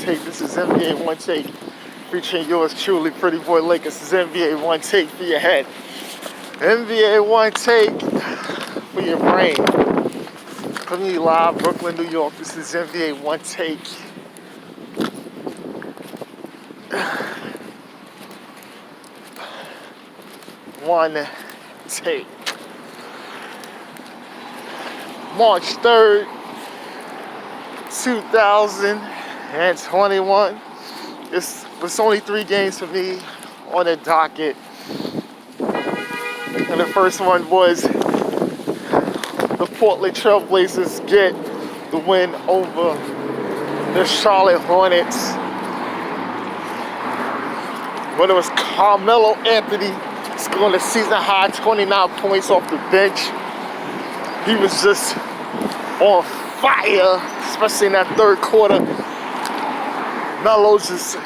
Onetake. This is NBA Onetake, featuring yours truly, Pretty Boy Lakers. This is NBA Onetake for your head. NBA Onetake for your brain. Coming live, Brooklyn, New York. This is NBA Onetake. One take. March 3rd, 2021. It's only 3 games for me on the docket. And the first one was the Portland Trail Blazers get the win over the Charlotte Hornets. But it was Carmelo Anthony scoring a season high 29 points off the bench. He was just on fire, especially in that third quarter. Melo's just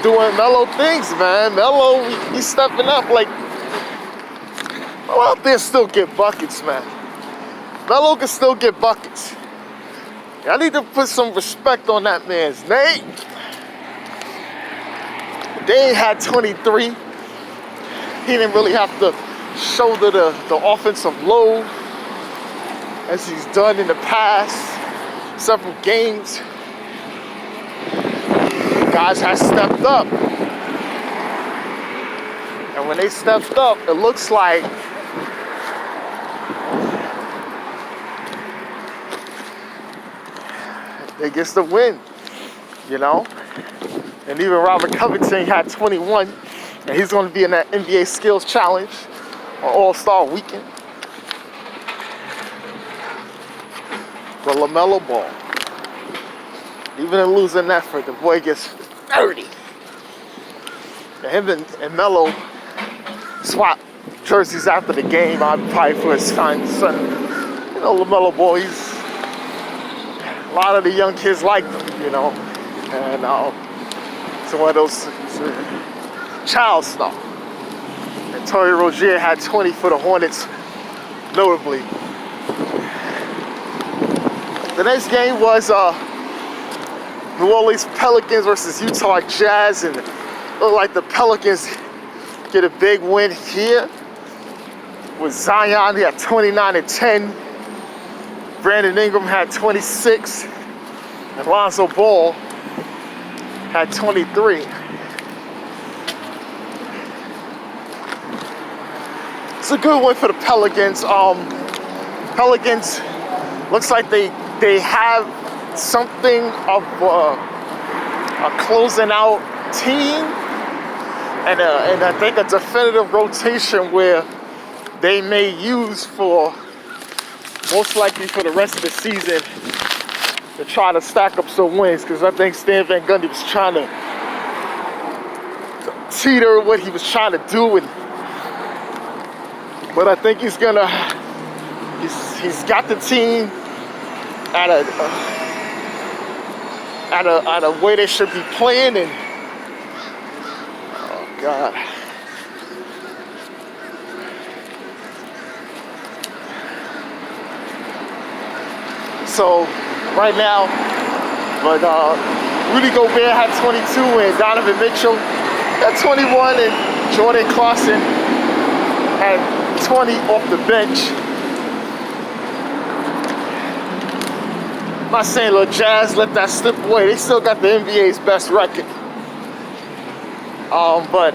doing Melo things, man. Melo, he's stepping up. Like, Melo out there still get buckets, man. Melo can still get buckets. I need to put some respect on that man's name. They ain't had 23. He didn't really have to shoulder the offensive load as he's done in the past several games. Guys have stepped up. And when they stepped up, it looks like they get the win, you know? And even Robert Covington had 21, and he's going to be in that NBA Skills Challenge on All-Star Weekend. But LaMelo Ball, even in losing effort, the boy gets 30. And him and Melo swap jerseys after the game. I'd probably for his son. You know, LaMelo Ball, a lot of the young kids like him, you know. And it's one of those child stuff. And Terry Rozier had 20 for the Hornets, notably. The next game was New Orleans Pelicans versus Utah Jazz, and it looked like the Pelicans get a big win here with Zion. He had 29 and 10. Brandon Ingram had 26, and Lonzo Ball had 23. It's a good win for the Pelicans. Pelicans looks like they have something of a closing out team, and I think a definitive rotation where they may use for most likely for the rest of the season to try to stack up some wins, because I think Stan Van Gundy was trying to teeter what he was trying to do, but I think he's got the team at a way they should be playing, and oh God. So right now, but Rudy Gobert had 22 and Donovan Mitchell had 21, and Jordan Clarkson had 20 off the bench. I'm not saying the Jazz let that slip away. They still got the NBA's best record. But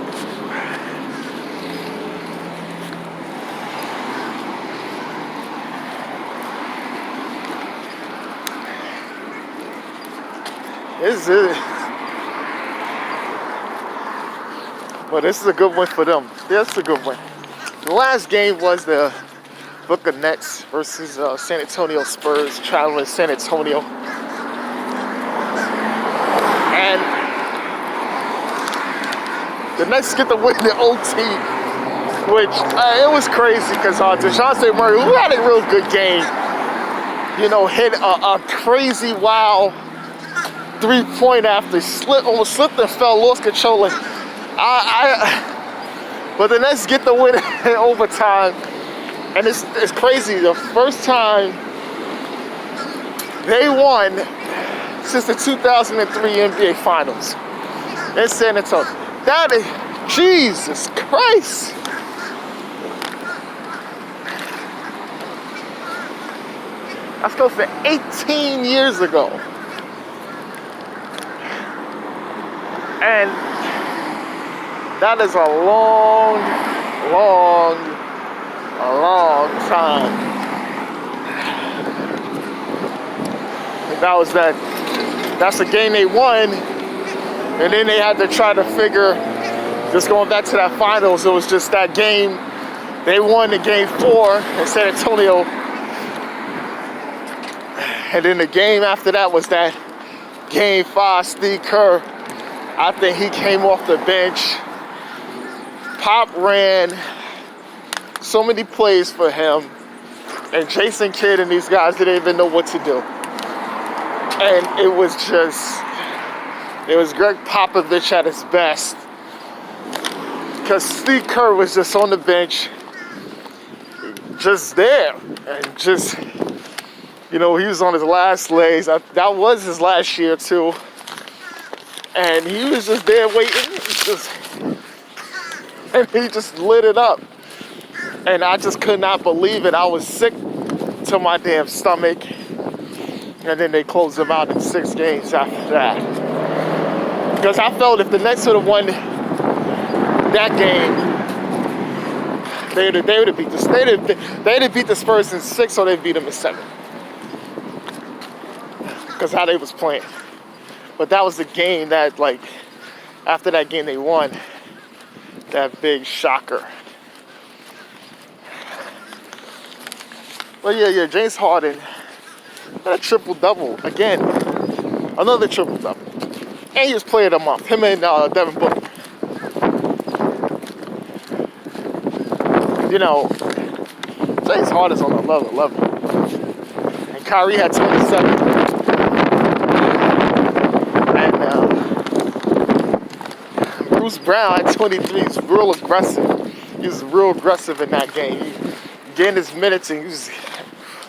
this is a good win for them. That's a good win. The last game was the Brooklyn Nets versus San Antonio Spurs, traveling to San Antonio. And the Nets get the win in OT, which it was crazy because DeJounte Murray, who had a real good game, you know, hit a crazy wild 3-point after almost slipped and fell, lost control. And but the Nets get the win in overtime. And it's crazy. The first time they won since the 2003 NBA Finals in San Antonio. That is, Jesus Christ. That's close to 18 years ago. And that is a long time. That's the game they won. And then they had to try to figure, just going back to that finals, it was just that game. They won the game 4 in San Antonio. And then the game after that was that game 5, Steve Kerr. I think he came off the bench. Pop ran so many plays for him. And Jason Kidd and these guys didn't even know what to do. And it was Greg Popovich at his best. Because Steve Kerr was just on the bench, just there. And just, you know, he was on his last legs. That was his last year too. And he was just there waiting. And he just lit it up. And I just could not believe it. I was sick to my damn stomach. And then they closed him out in 6 games after that. Because I felt if the Nets would have won that game, they would have beat the they'd have beat the Spurs in 6, or they'd beat them in 7. Because how they was playing. But that was the game that, like, after that game they won, that big shocker. But yeah, James Harden had a triple-double again. Another triple-double. And he was player of the month. Him and Devin Booker. You know, James Harden's on another level. And Kyrie had 27. And Bruce Brown at 23. He's real aggressive. He was real aggressive in that game. He getting his minutes, and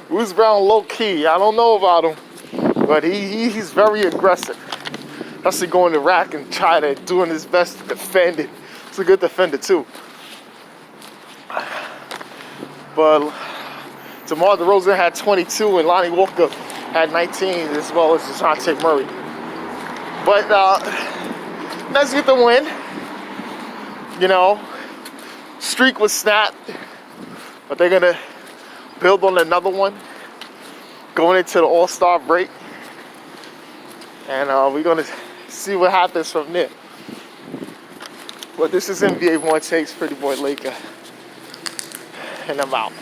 Bruce Brown low-key. I don't know about him, but he's very aggressive. Especially going to rack and try to doing his best to defend it. He's a good defender too. But DeMar DeRozan had 22 and Lonnie Walker had 19, as well as Onetake Murray. But let's get the win. You know, streak was snapped, but they're gonna build on another one going into the All-Star break, and we're gonna see what happens from there. But this is NBA Onetake's Pretty Boy Laker, and I'm out.